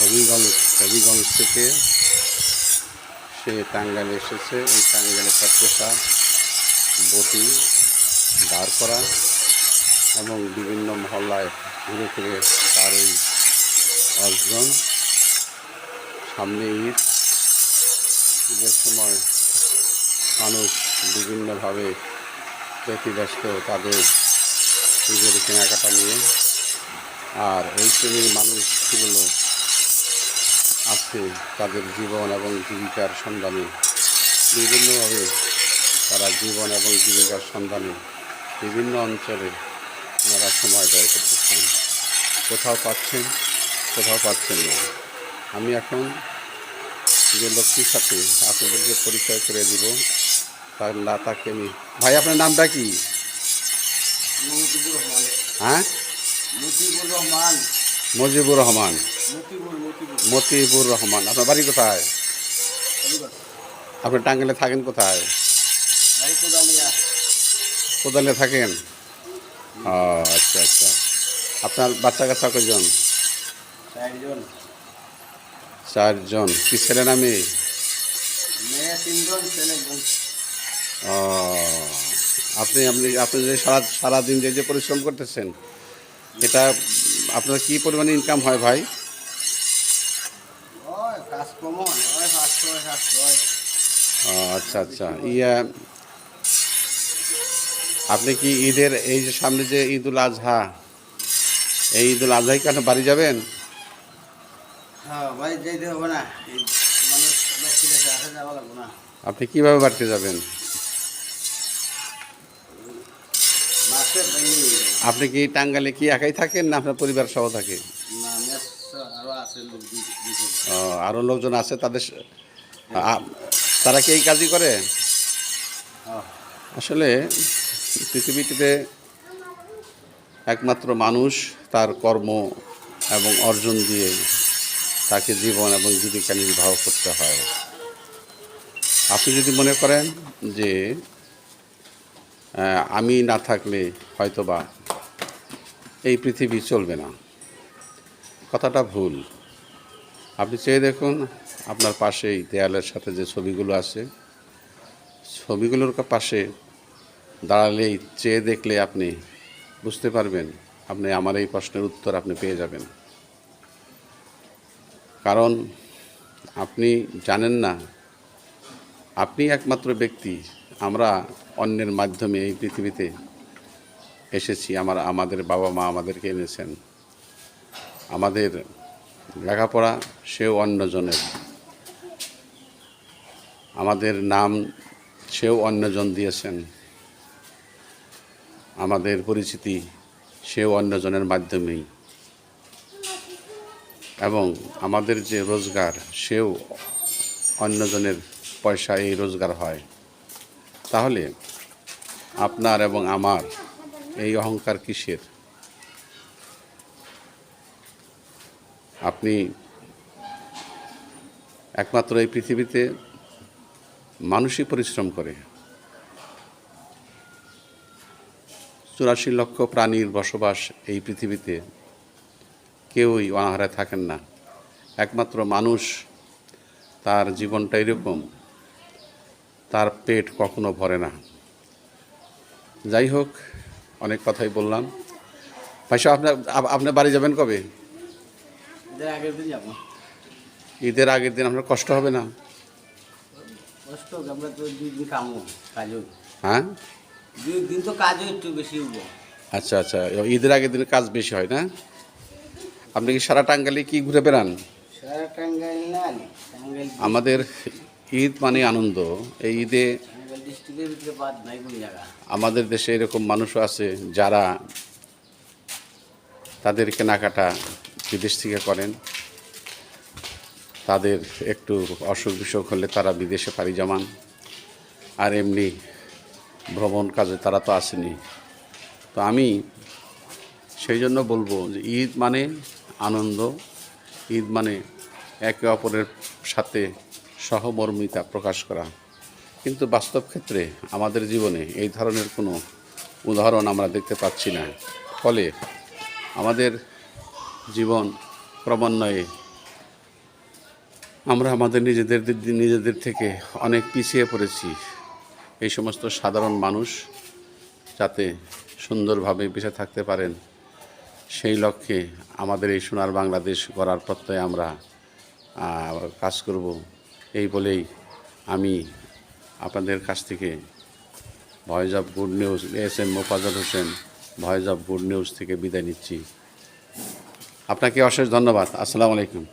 হবিগঞ্জ থেকে সে টাঙ্গাইলে এসেছে। এই টাঙ্গাইলে তার পেশা বটি দাঁড় করা এবং বিভিন্ন মহল্লায় ঘুরে ফিরে তার এই অর্জন। সামনে ঈদের সময় মানুষ বিভিন্নভাবে ব্যতিব্যস্ত তাদের ঈদের কেনাকাটা নিয়ে। আর এই শ্রেণীর মানুষগুলো আছে তাদের জীবন এবং জীবিকার সন্ধানে, বিভিন্নভাবে তারা জীবন এবং জীবিকার সন্ধানে বিভিন্ন অঞ্চলে ওনারা সময় ব্যয় করতেছেন। কোথাও পাচ্ছেন না। আমি এখন যে লোকটির সাথে আপনাদেরকে পরিচয় করে দিব, তাকে আমি, ভাই আপনার নামটা কি? হ্যাঁ, মুজিবুর রহমান। মতিবুর রহমান। আপনার বাড়ি কোথায়? আপনি টাঙ্গাইলে থাকেন কোথায়? কোদালে থাকেন? আচ্ছা আচ্ছা। আপনার বাচ্চা কাচ্চা কয়জন? 4জন। কি ছেলে না মেয়ে? আপনি আপনি আপনি যে সারাদিন যে পরিশ্রম করতেছেন, এটা আপনার কি পরিমাণে ইনকাম হয় ভাই? আচ্ছা আচ্ছা। আপনি কি ঈদের এই যে সামনে যে ঈদুল আজহা, এই ঈদুল আজহায় কি আপনি বাড়ি যাবেন? আপনি কিভাবে বাড়িতে যাবেন? আপনি কি টাঙ্গাইলে কি একাই থাকেন না আপনার পরিবার সহ থাকে? আরও লোকজন আছে। তারা কি এই কাজই করে? আসলে পৃথিবীতে একমাত্র মানুষ তার কর্ম এবং অর্জন দিয়ে তাকে জীবন এবং জীবিকা নির্বাহ করতে হয়। আপনি যদি মনে করেন যে আমি না থাকলে হয়তোবা এই পৃথিবী চলবে না, কথাটা ভুল। আপনি চেয়ে দেখুন, আপনার পাশেই দেয়ালের সাথে যে ছবিগুলো আছে, ছবিগুলোর পাশে দাঁড়ালেই চেয়ে দেখলে আপনি বুঝতে পারবেন, আপনি আমার এই প্রশ্নের উত্তর আপনি পেয়ে যাবেন। কারণ আপনি জানেন না, আপনি একমাত্র ব্যক্তি। আমরা অন্যের মাধ্যমে এই পৃথিবীতে এসেছি। আমাদের বাবা মা আমাদেরকে এনেছেন। আমাদের লেখাপড়া সেও অন্যজনের, আমাদের নাম সেও অন্যজন দিয়েছেন, আমাদের পরিচিতি সেও অন্যজনের মাধ্যমেই, এবং আমাদের যে রোজগার সেও অন্যজনের পয়সায় এই রোজগার হয়। তাহলে আপনার এবং আমার এই অহংকার কিসের? আপনি একমাত্র এই পৃথিবীতে মানুষই পরিশ্রম করে। 84 লক্ষ প্রাণীর বসবাস এই পৃথিবীতে, কেউই অনাহারে থাকেন না। একমাত্র মানুষ, তার জীবনটা এরকম, তার পেট কখনো ভরে না। যাই হোক, অনেক কথাই বললাম। ভাই সাহেব, আপনার বাড়ি যাবেন কবে? ঈদের আগের দিন আপনার কষ্ট হবে না? হ্যাঁ, 2 দিন তো কাজও একটু বেশি হবো। আচ্ছা আচ্ছা। ঈদের আগের দিনে কাজ বেশি হয় না? আপনি কি সারা টাঙ্গাইলে কি ঘুরে বেড়ান? আমাদের ঈদ মানে আনন্দ। এই ঈদে আমাদের দেশে এরকম মানুষও আছে যারা তাদের কেনাকাটা বিদেশ থেকে করেন। তাদের একটু অসুখ বিসুখ হলে তারা বিদেশে পাড়ি জমান। আর এমনি ভ্রমণ কাজে তারা তো আসেনি। তো আমি সেই জন্য বলবো যে ঈদ মানে আনন্দ, ঈদ মানে একে অপরের সাথে সহমর্মিতা প্রকাশ করা। কিন্তু বাস্তব ক্ষেত্রে আমাদের জীবনে এই ধরনের কোনো উদাহরণ আমরা দেখতে পাচ্ছি না। ফলে আমাদের জীবন ক্রমান্বয়ে আমরা আমাদের নিজেদের থেকে অনেক পিছিয়ে পড়েছি। এই সমস্ত সাধারণ মানুষ যাতে সুন্দরভাবে বেঁচে থাকতে পারেন, সেই লক্ষ্যে আমাদের এই সোনার বাংলাদেশ গড়ার প্রত্যয়ে আমরা কাজ করব। এই বলেই আমি আপনাদের কাছ থেকে voice of good news SM. Mofazzal Hossain voice of good news থেকে বিদায় নিচ্ছি। আপনাকে অশেষ ধন্যবাদ। আসসালামু আলাইকুম।